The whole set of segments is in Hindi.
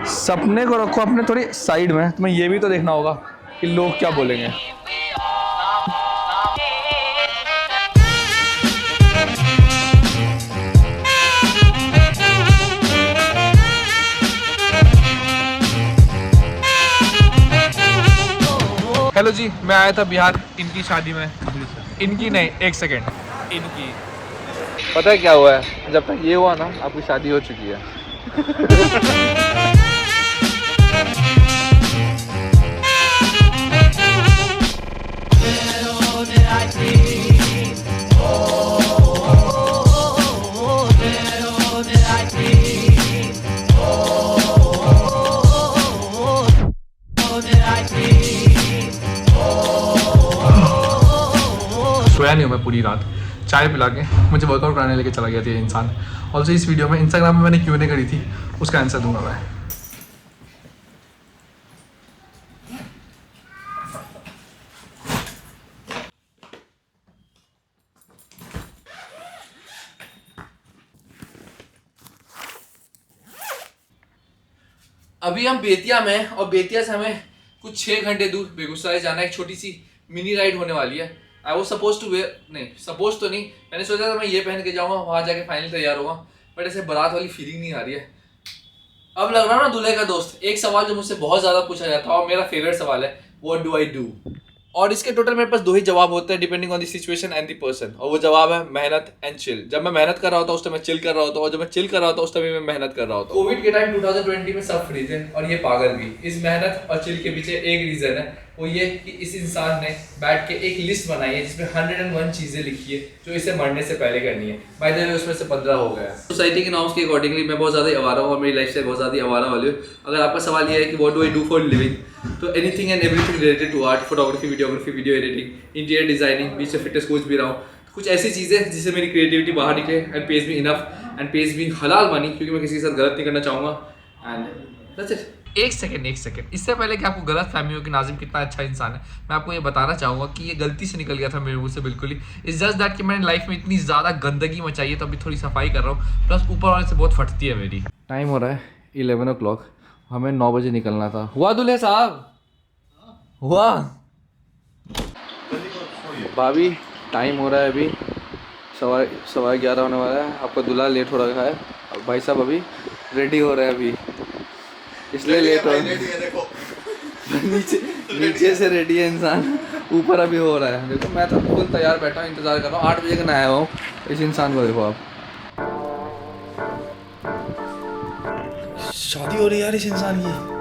सपने को रखो अपने थोड़ी साइड में, तुम्हें ये भी तो देखना होगा कि लोग क्या बोलेंगे। हेलो जी, मैं आया था बिहार इनकी शादी में। इनकी नहीं, एक सेकेंड, इनकी। पता है क्या हुआ है? जब तक ये हुआ ना, आपकी शादी हो चुकी है। सोया नहीं हूँ मैं पूरी रात, चाय पिला के मुझे वर्कआउट कराने लेके चला गया था ये इंसान। और इस वीडियो में इंस्टाग्राम में मैंने क्यों नहीं करी थी उसका आंसर दूंगा मैं। अभी हम बेतिया में हैं और बेतिया से हमें कुछ 6 घंटे दूर बेगूसराय जाना है। एक छोटी सी मिनी राइड होने वाली है। I was suppose to wear, नहीं सपोज तो नहीं, मैंने सोचा था मैं ये पहन के जाऊंगा, वहां जाके फाइनल तैयार होगा, बट ऐसे बारात वाली फीलिंग नहीं आ रही है। अब लग रहा ना दूल्हे का दोस्त। एक सवाल जो मुझसे बहुत ज्यादा पूछा जाता है और मेरा फेवरेट सवाल है, व्हाट डू आई डू। और इसके टोटल मेरे पास 2 ही जवाब होते हैं depending on the situation and the person. और वो जवाब है मेहनत एंड चिल। जब मैं मेहनत कर रहा होता उस टाइम मैं चिल कर रहा होता, और जब मैं चिल कर रहा होता उस टाइम मैं मेहनत कर रहा होता। कोविड के टाइम 2020 में सब फ्री थे और ये पागल भी। इस मेहनत और चिल के पीछे एक रीजन है, वो ये कि इस इंसान ने बैठ के एक लिस्ट बनाई है जिसमें 101 चीजें लिखी है जो इसे मरने से पहले करनी है। बाय द वे उसमें से 15 हो गया। सोसाइटी के नॉर्म्स के अकॉर्डिंगली मैं बहुत ज्यादा आवारा हूँ और मेरी लाइफ से बहुत ज्यादा आवारा वाली हूँ। अगर आपका सवाल ये है कि what do I do for living, तो anything and everything related to art, photography, videography, video editing, interior designing, बीच से फिटनेस कोच भी रहा हूँ। कुछ ऐसी चीजें जिससे मेरी क्रिएटिविटी बाहर निकले एंड पेज भी इनफ एंड पेज भी हलाल मनी, क्योंकि मैं किसी के साथ गलत नहीं करना चाहूँगा। And that's it. एक सेकंड, इससे पहले कि आपको गलत फहमी हो कि नाजिम कितना अच्छा इंसान है, मैं आपको ये बताना चाहूँगा कि ये गलती से निकल गया था मेरे मुंह से बिल्कुल ही। इट्स जस्ट दैट कि मैंने लाइफ में इतनी ज़्यादा गंदगी मचाई है तो अभी थोड़ी सफाई कर रहा हूँ, प्लस ऊपर वाले से बहुत फटती है मेरी। टाइम हो रहा है 11 o'clock, हमें 9 बजे निकलना था। हुआ दूल्हे साहब? हुआ भाभी? टाइम हो रहा है अभी 11:15 होने वाला है। आपका दूल्हा लेट हो रखा है। भाई साहब अभी रेडी हो रहे हैं अभी, इसलिए लेट हो रहा है। नीचे से रेडी है इंसान, ऊपर अभी हो रहा है। देखो मैं तो फुल तैयार बैठा हूँ, इंतज़ार कर रहा हूँ। 8 बजे का ना आया हूँ। इस इंसान को देखो आप, शादी हो रही है यार इस इंसान की।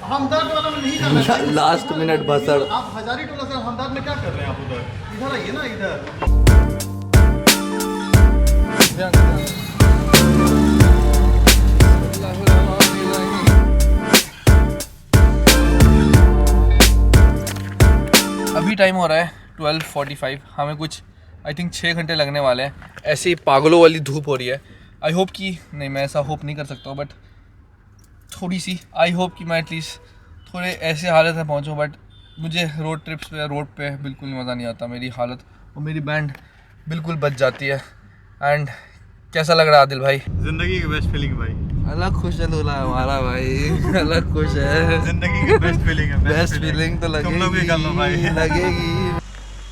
हमदर्द वाला में नहीं जाना चाहिए। लास्ट मिनट बसड़। आप हजारी टोला से हमदर्द में क्या कर रहे हैं आप? इधर आइए ना, इधर। अभी टाइम हो रहा है 12:45। हमें कुछ आई थिंक 6 घंटे लगने वाले हैं। ऐसी पागलों वाली धूप हो रही है। आई होप कि नहीं, मैं ऐसा होप नहीं कर सकता हूँ, बट थोड़ी सी आई होप कि मैं एटलीस्ट थोड़े ऐसे हालत में पहुँचूँ। बट मुझे रोड ट्रिप्स पे, रोड पे बिल्कुल मज़ा नहीं आता। मेरी हालत और मेरी बैंड बिल्कुल बच जाती है। एंड कैसा लग रहा है आदिल भाई? जिंदगी की बेस्ट फीलिंग भाई। अलग खुश है दूल्हा हमारा भाई, अलग खुश है। जिंदगी की बेस्ट फीलिंग है। बेस्ट फीलिंग तो लगेगी, तुम लोग भी कर लो भाई। लगेगी।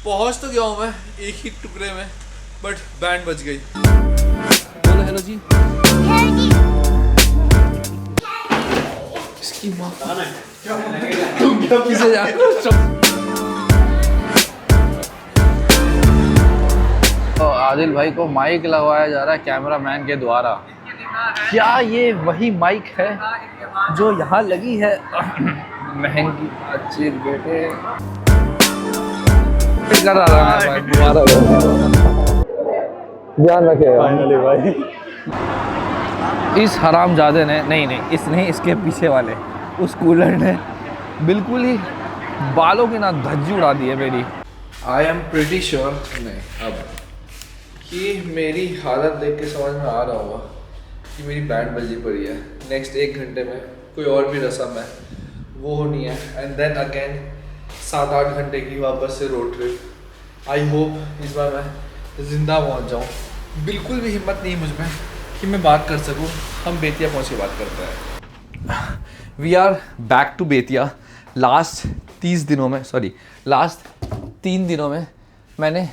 पहुँच तो गया हूँ मैं एक ही टुकड़े में, बट बैंड बच गई। बोलो हेलो जी। इसकी माँ तुम क्या पीछे जा रहे हो? तो आदिल भाई को माइक लगवाया जा रहा है कैमरा मैन के द्वारा। क्या ये वही माइक है जो यहाँ लगी है? महंगी अच्छी बेटे कर रहा है दोबारा। ध्यान रखे फाइनली भाई। इस हरामजादे ने, नहीं इस नहीं, इसके पीछे वाले उस कूलर ने बिल्कुल ही बालों की ना धज्जी उड़ा दी है मेरी। आई एम प्रिटी श्योर नहीं अब कि मेरी हालत देख के समझ में आ रहा होगा कि मेरी बैंड बजी पड़ी है। नेक्स्ट 1 घंटे में कोई और भी रस्म है वो होनी है। एंड देन अगेन 7-8 घंटे की वापस से रोड ट्रिप। आई होप इस बार मैं ज़िंदा पहुंच जाऊं। बिल्कुल भी हिम्मत नहीं मुझ में कि मैं बात कर सकूं। हम बेतिया पहुंच के बात करते हैं। We are back to Bettiah. Last 3 दिनों में मैंने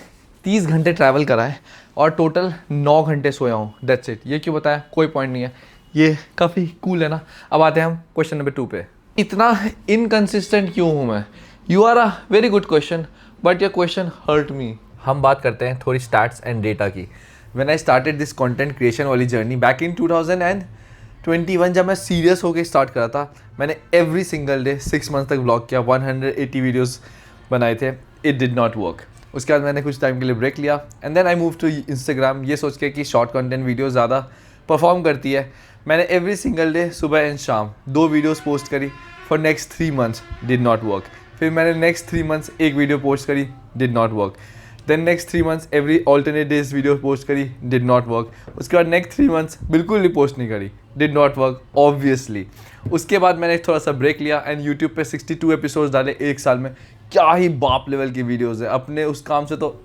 30 घंटे ट्रैवल करा है और टोटल 9 घंटे सोया हूँ। That's it. ये क्यों बताया, कोई पॉइंट नहीं है, ये काफ़ी कूल है ना। अब आते हैं हम क्वेश्चन नंबर 2 पे। इतना इनकंसिस्टेंट क्यों हूँ मैं? You are a very good question but your question hurt me. हम बात करते हैं थोड़ी स्टैट्स एंड डेटा की। When I started this content creation वाली जर्नी बैक इन 2021, जब मैं सीरियस होकर स्टार्ट करा था, मैंने एवरी सिंगल डे 6 मंथ तक व्लॉग किया, 180 वीडियोस बनाए थे। It did not work. उसके बाद मैंने कुछ टाइम के लिए ब्रेक लिया and then I move to Instagram, ये सोच के कि शॉर्ट कंटेंट वीडियो ज़्यादा परफॉर्म करती है। मैंने एवरी सिंगल डे सुबह एंड शाम 2 वीडियोस पोस्ट करी for next 3 months, did not work. फिर मैंने नेक्स्ट 3 मंथ्स एक वीडियो पोस्ट करी, did not work. Then next 3 months every alternate days video post करी, डिड नॉट वर्क। उसके बाद नेक्स्ट 3 मंथ्स बिल्कुल भी पोस्ट नहीं करी, डिड नॉट वर्क ऑब्वियसली। उसके बाद मैंने थोड़ा सा ब्रेक लिया एंड यूट्यूब पे 62 एपिसोड्स डाले 1 साल में। क्या ही बाप लेवल की वीडियोस है, अपने उस काम से तो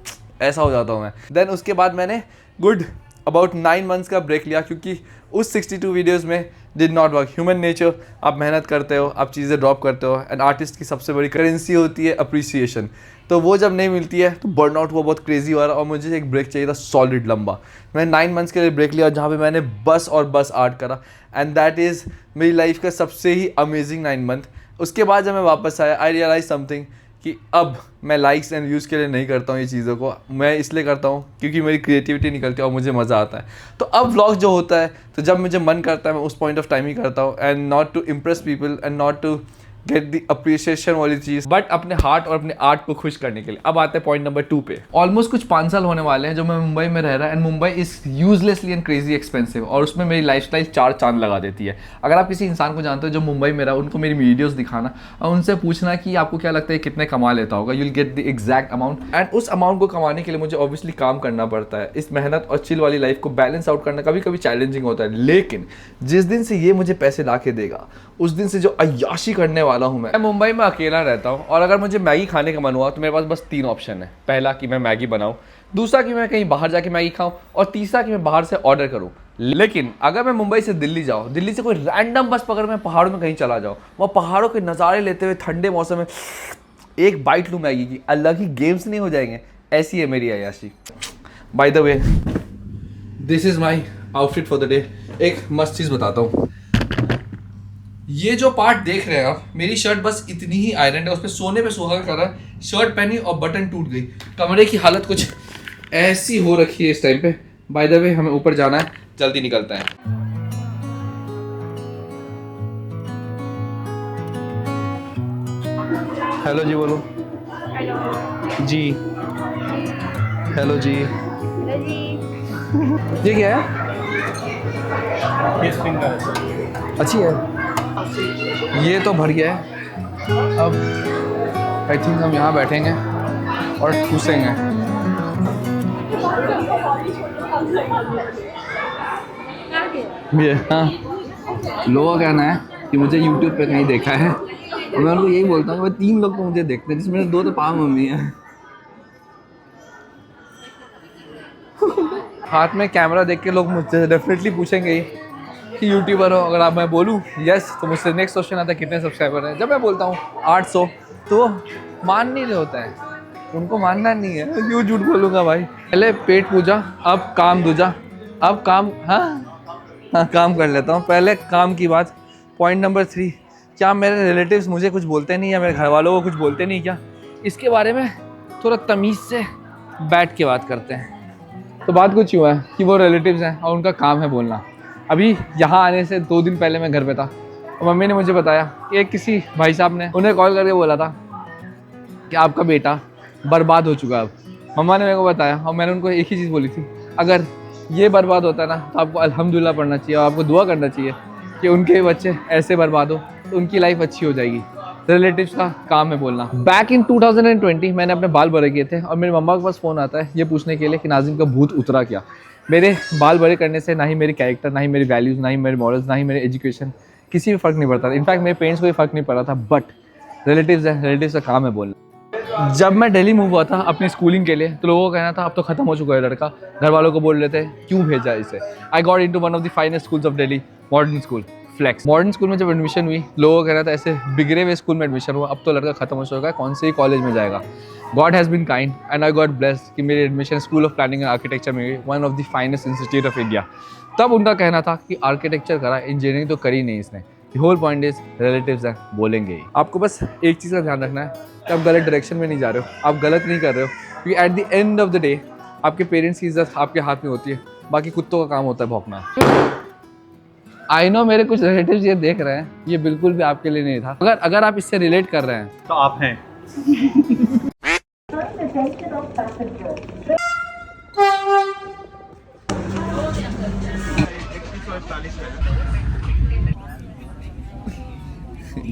ऐसा हो जाता हूँ मैं। देन उसके बाद मैंने गुड अबाउट 9 मंथ्स का ब्रेक लिया क्योंकि उस 62 वीडियोस में did not work. Human nature, आप मेहनत करते हो, आप चीज़ें ड्रॉप करते हो एंड आर्टिस्ट की सबसे बड़ी करेंसी होती है अप्रिसिएशन। तो वो जब नहीं मिलती है तो बर्नआउट हुआ, बहुत क्रेजी हो रहा और मुझे एक ब्रेक चाहिए था सॉलिड लंबा। मैंने 9 मंथ्स के लिए ब्रेक लिया जहाँ पे मैंने बस और बस आर्ट करा एंड दैट इज़ मेरी लाइफ का सबसे ही अमेजिंग 9 मंथ। उसके बाद जब मैं वापस आया आई रियलाइज समथिंग कि अब मैं लाइक्स एंड व्यूज़ के लिए नहीं करता हूँ ये चीज़ों को, मैं इसलिए करता हूँ क्योंकि मेरी क्रिएटिविटी निकलती है और मुझे मज़ा आता है। तो अब व्लॉग जो होता है तो जब मुझे मन करता है मैं उस पॉइंट ऑफ टाइम ही करता हूँ and not to impress people and not to get the appreciation वाली चीज़, बट अपने हार्ट और अपने आर्ट को खुश करने के लिए। अब आते हैं पॉइंट नंबर 2 पे। ऑलमोस्ट कुछ 5 साल होने वाले हैं जो मैं मुंबई में रह रहा है and Mumbai is uselessly and crazy expensive और उसमें मेरी लाइफस्टाइल 4 चांद लगा देती है। अगर आप किसी इंसान को जानते हो जो मुंबई में रहा, उनको मेरी वीडियोस दिखाना और उनसे पूछना कि आपको क्या लगता है कितने कमा लेता होगा, you will get the exact amount. And उस अमाउंट को कमाने के लिए मुझे ऑब्वियसली काम करना पड़ता है। इस मेहनत और चिल वाली लाइफ को बैलेंस आउट करना कभी कभी चैलेंजिंग होता है, लेकिन जिस दिन से ये मुझे पैसे ला के देगा उस दिन से जो अय्याशी करने वाला हूँ मैं मुंबई में अकेला रहता हूँ और अगर मुझे मैगी खाने का मन हुआ तो मेरे पास बस 3 ऑप्शन है। पहला कि मैं मैगी बनाऊँ, दूसरा कि मैं कहीं बाहर जाके मैगी खाऊं और तीसरा कि मैं बाहर से ऑर्डर करूं। लेकिन अगर मैं मुंबई से दिल्ली जाऊं, दिल्ली से कोई रैंडम बस पकड़ मैं पहाड़ों में कहीं चला जाऊं, वहाँ पहाड़ों के नज़ारे लेते हुए ठंडे मौसम में एक बाइट लूँ मैगी की, अलग ही गेम्स नहीं हो जाएंगे। ऐसी है मेरी अय्याशी। By the way, this is my outfit for the day. एक मस्त चीज़ बताता हूँ, ये जो पार्ट देख रहे हैं आप, मेरी शर्ट बस इतनी ही आयरन है, उस पर सोने पे सुहागा करा, शर्ट पहनी और बटन टूट गई। कमरे की हालत कुछ ऐसी हो रखी है इस टाइम पे। बाय द वे, हमें ऊपर जाना है, जल्दी निकलते हैं। हेलो जी बोलो। हेलो जी। हेलो जी। हेलो जी। ये क्या है? अच्छी है, ये तो भर गया है। अब आई थिंक हम यहाँ बैठेंगे और ठूसेंगे। ये हाँ, लोगों का कहना है कि मुझे YouTube पे कहीं देखा है और मैं उनको यही बोलता हूँ, 3 लोग तो मुझे देखते हैं जिसमें 2 तो पापा मम्मी हैं। हाथ में कैमरा देख के लोग मुझसे डेफिनेटली पूछेंगे ही कि यूट्यूबर हो। अगर आप मैं बोलूँ यस तो मुझसे नेक्स्ट क्वेश्चन आता है कितने सब्सक्राइबर हैं। जब मैं बोलता हूँ 800 तो मान नहीं रहे होता है, उनको मानना नहीं है, क्यों झूठ बोलूँगा भाई। पहले पेट पूजा, अब काम दूजा, अब काम हाँ काम कर लेता हूँ। पहले काम की बात। पॉइंट नंबर 3, क्या मेरे रिलेटिव्स मुझे कुछ बोलते नहीं या मेरे घर वालों को कुछ बोलते नहीं क्या? इसके बारे में थोड़ा तमीज़ से बैठ के बात करते हैं। तो बात कुछ यूँ है कि वो रिलेटिव्स हैं और उनका काम है बोलना। अभी यहाँ आने से 2 दिन पहले मैं घर पे था और मम्मी ने मुझे बताया कि एक किसी भाई साहब ने उन्हें कॉल करके बोला था कि आपका बेटा बर्बाद हो चुका है। अब मम्मा ने मेरे को बताया और मैंने उनको एक ही चीज़ बोली थी, अगर ये बर्बाद होता है ना तो आपको अल्हम्दुलिल्लाह पढ़ना चाहिए और आपको दुआ करना चाहिए कि उनके बच्चे ऐसे बर्बाद हो तो उनकी लाइफ अच्छी हो जाएगी। रिलेटिव्स का काम है बोलना। बैक इन 2020 मैंने अपने बाल बड़े किए थे और मेरी मम्मा के पास फ़ोन आता है ये पूछने के लिए कि नाज़िम का भूत उतरा क्या। मेरे बाल बड़े करने से ना ही मेरी कैरेक्टर, ना ही मेरी वैल्यूज़, ना ही मेरे मॉरल्स, ना ही मेरे एजुकेशन किसी भी फ़र्क नहीं पड़ता था। इनफैक्ट मेरे पेरेंट्स को भी फ़र्क नहीं पड़ा था, बट रिलेटिव्स है, रिलेटिव्स का काम है बोलना। जब मैं दिल्ली मूव हुआ था अपनी स्कूलिंग के लिए तो लोगों का कहना था अब तो खत्म हो चुका है लड़का, घर वालों को बोल रहे थे क्यों भेजा इसे। I got into one of the finest schools of Delhi, modern school flex. Modern school में जब एडमिशन हुई लोगों का कहना था ऐसे बिगड़े हुए स्कूल में एडमिशन हुआ, अब तो लड़का खत्म हो चुका है, कौन से ही कॉलेज में जाएगा। God has been kind and I got blessed कि मेरी admission school of planning and architecture में हुई, one of the finest institute of India. तब उनका कहना था कि आर्किटेक्चर करा, इंजीनियरिंग तो करी नहीं इसने। The whole point is relatives हैं, बोलेंगे ही। आपको बस एक चीज़ का ध्यान रखना है कि आप गलत डायरेक्शन में नहीं जा रहे हो, आप गलत नहीं कर रहे हो, क्योंकि at the end of the day आपके पेरेंट्स की इज्जत आपके हाथ में होती है, बाकी कुत्तों का काम होता है भौंकना। आई नो मेरे कुछ रिलेटिव्स ये देख रहे हैं, ये बिल्कुल भी आपके लिए नहीं था। अगर आप इससे रिलेट कर रहे हैं तो आप हैं।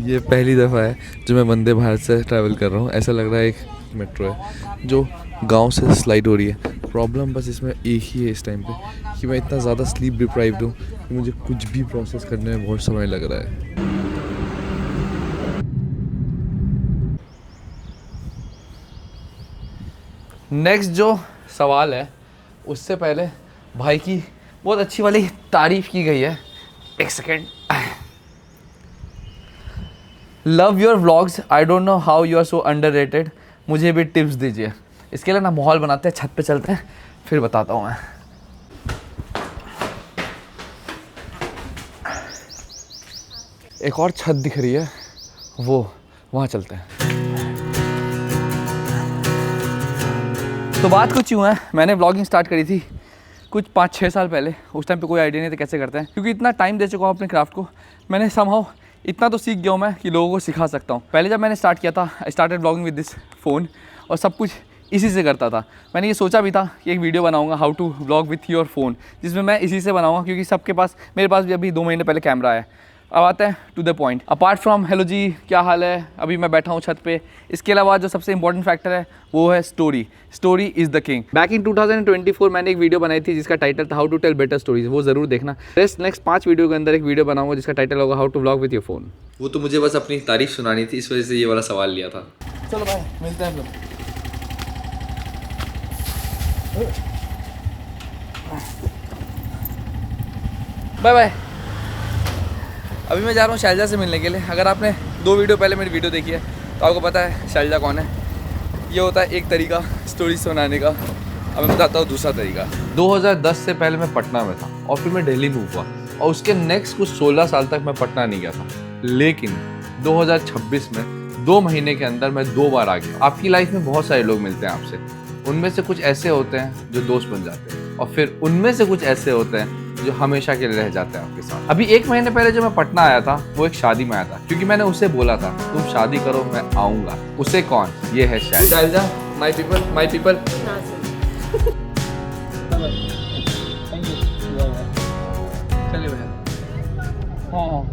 ये पहली दफ़ा है जो मैं वंदे भारत से ट्रैवल कर रहा हूँ। ऐसा लग रहा है एक मेट्रो है जो गांव से स्लाइड हो रही है। प्रॉब्लम बस इसमें एक ही है इस टाइम पे कि मैं इतना ज़्यादा स्लीप डिप्राइव्ड हूँ कि मुझे कुछ भी प्रोसेस करने में बहुत समय लग रहा है। नेक्स्ट जो सवाल है उससे पहले भाई की बहुत अच्छी वाली तारीफ़ की गई है। एक second. Love your vlogs, I don't know how you are so underrated, मुझे भी टिप्स दीजिए। इसके लिए ना माहौल बनाते हैं, छत पे चलते हैं, फिर बताता हूँ मैं। एक और छत दिख रही है, वो वहाँ चलते हैं। तो बात कुछ यूँ है, मैंने व्लॉगिंग स्टार्ट करी थी कुछ 5-6 साल पहले। उस टाइम पे कोई आइडिया नहीं था कैसे करते हैं, क्योंकि इतना टाइम दे चुका हूँ अपने क्राफ्ट को। मैंने समहाउ इतना तो सीख गया हूँ मैं कि लोगों को सिखा सकता हूँ। पहले जब मैंने स्टार्ट किया था, I started vlogging with this phone, और सब कुछ इसी से करता था। मैंने ये सोचा भी था कि एक वीडियो बनाऊंगा how to vlog with your phone, जिसमें मैं इसी से बनाऊंगा, क्योंकि सबके पास, मेरे पास भी अभी 2 महीने पहले कैमरा है। अब आते हैं to the point. Apart from hello जी क्या हाल है, अभी मैं बैठा हूँ छत पे, इसके अलावा जो सबसे इंपॉर्टेंट फैक्टर है वो है story. Story is the king. Back in 2024 मैंने एक वीडियो बनाई थी जिसका टाइटल था how to tell better stories, वो ज़रूर देखना। नेक्स्ट 5 वीडियो के अंदर एक वीडियो बनाऊंगा जिसका टाइटल होगा how to vlog with your phone. वो तो मुझे बस अपनी तारीफ सुनानी थी, इस वजह से ये वाला सवाल लिया था। चलो भाई मिलते हैं फिर। Bye bye. अभी मैं जा रहा हूँ शैलजा से मिलने के लिए। अगर आपने 2 वीडियो पहले मेरी वीडियो देखी है तो आपको पता है शैलजा कौन है। ये होता है एक तरीका स्टोरी सुनाने का। अब मैं बताता हूँ दूसरा तरीका। 2010 से पहले मैं पटना में था और फिर मैं दिल्ली मूव हुआ, और उसके नेक्स्ट कुछ 16 साल तक मैं पटना नहीं गया था। लेकिन 2026 में 2 महीने के अंदर मैं 2 बार आ गया। आपकी लाइफ में बहुत सारे लोग मिलते हैं आपसे, उनमें से कुछ ऐसे होते हैं जो दोस्त बन जाते हैं, और फिर उनमें से कुछ ऐसे होते हैं जो हमेशा के लिए रह जाते हैं आपके साथ। अभी 1 महीने पहले जब मैं पटना आया था वो एक शादी में आया था, क्योंकि मैंने उसे बोला था तुम शादी करो मैं आऊँगा। उसे कौन? ये है Shailaja. My people, my people. चलिए भैया। हाँ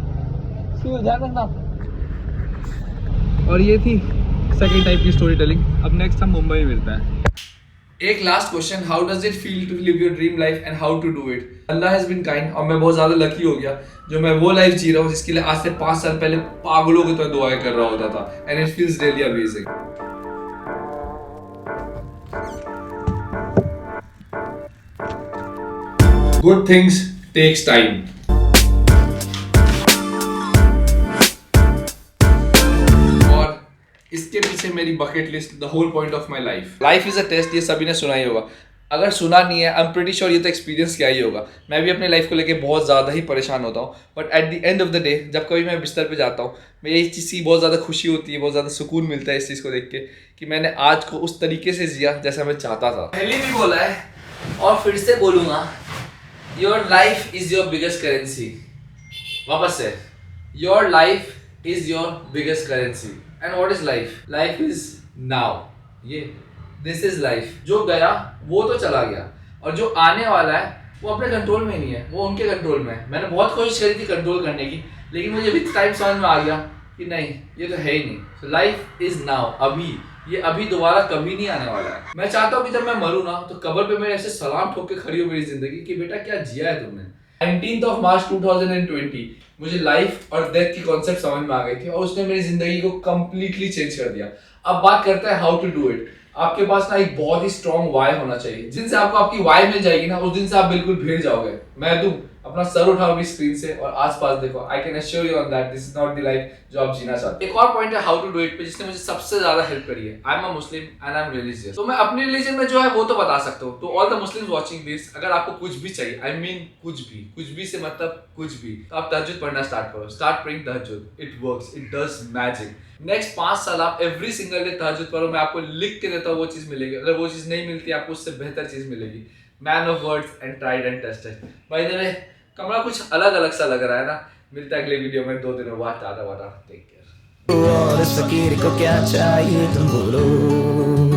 ध्यान रखना। और ये थी सेकंड टाइप की स्टोरी टेलिंग। अब नेक्स्ट हम मुंबई में मिलते हैं। एक last question, how does it feel to live your dream life and how to do it? Allah has been kind, और मैं बहुत ज़्यादा लकी हो गया जो मैं वो लाइफ जी रहा हूँ जिसके लिए आज से 5 साल पहले पागलों की तरह दुआएं कर रहा होता था। And it feels really amazing. Good things takes time. इसके पीछे मेरी bucket list, the whole point of my life. Life is a test, ये सभी ने सुना ही होगा। अगर सुना नहीं है, आई एम प्रीटी श्योर ये तो एक्सपीरियंस क्या ही होगा। मैं भी अपनी लाइफ को लेके बहुत ज़्यादा ही परेशान होता हूँ, but at the end of the day जब कभी मैं बिस्तर पे जाता हूँ, मेरी इस चीज़ की बहुत ज़्यादा खुशी होती है, बहुत ज़्यादा सुकून मिलता है इस चीज़ को देख के कि मैंने आज को उस तरीके से जिया जैसा मैं चाहता था। पहले भी बोला है और फिर से बोलूँगा, your life is your biggest currency. वापस से, your life is your biggest currency. And what is life? Life is now. ये this is life. जो गया वो तो चला गया, और जो आने वाला है वो अपने कंट्रोल में नहीं है, वो उनके कंट्रोल में है। मैंने बहुत कोशिश करी थी कंट्रोल करने की, लेकिन मुझे विद टाइम समझ में आ गया कि नहीं, ये तो है ही नहीं। So life is now. अभी, ये अभी दोबारा कभी नहीं आने वाला है। मैं चाहता हूँ कि जब मैं मरूँ ना तो कब्र पे मेरे ऐसे सलाम ठोक के खड़ी हो मेरी जिंदगी कि बेटा क्या जिया है तुमने। 19th of March 2020 मुझे लाइफ और डेथ की कॉन्सेप्ट समझ में आ गई थी, और उसने मेरी जिंदगी को कम्प्लीटली चेंज कर दिया। अब बात करते हैं हाउ टू डू इट। आपके पास ना एक बहुत ही स्ट्रॉन्ग वाई होना चाहिए। जिन से आपको आपकी वाई मिल जाएगी ना, उस दिन से आप बिल्कुल भिड़ जाओगे। मैं दूं, अपना सर उठाओ अभी स्क्रीन से और आसपास देखो। I can assure you on that this is not the life जो आप जीना चाहते हो। एक और पॉइंट है हाउ टू डू इट पे, जिसने मुझे सबसे ज्यादा हेल्प करी है। I am a Muslim and I am religious, तो मैं अपने रिलीजन में जो है वो तो बता सकता हूँ। तो all the Muslims watching this, अगर आपको कुछ भी चाहिए, आई मीन कुछ भी से मतलब कुछ भी, तो आप तहज्जुद पढ़ना स्टार्ट करो। स्टार्ट प्रेइंग तहज्जुद, it works, it does magic. Next 5 साल आप एवरी सिंगल डे तहज्जुद पढ़ो। मैं आपको लिख के देता हूँ वो चीज मिलेगी। अगर वो चीज नहीं मिलती, आपको उससे बेहतर चीज मिलेगी। Man of words and tried and tested. Bye the वे, कमरा कुछ अलग अलग सा लग रहा है ना। मिलता है अगले वीडियो में 2 दिनों बाद। टाटा वाटा, टेक केयर। और इस फकीर को क्या चाहिए तुम बोलो।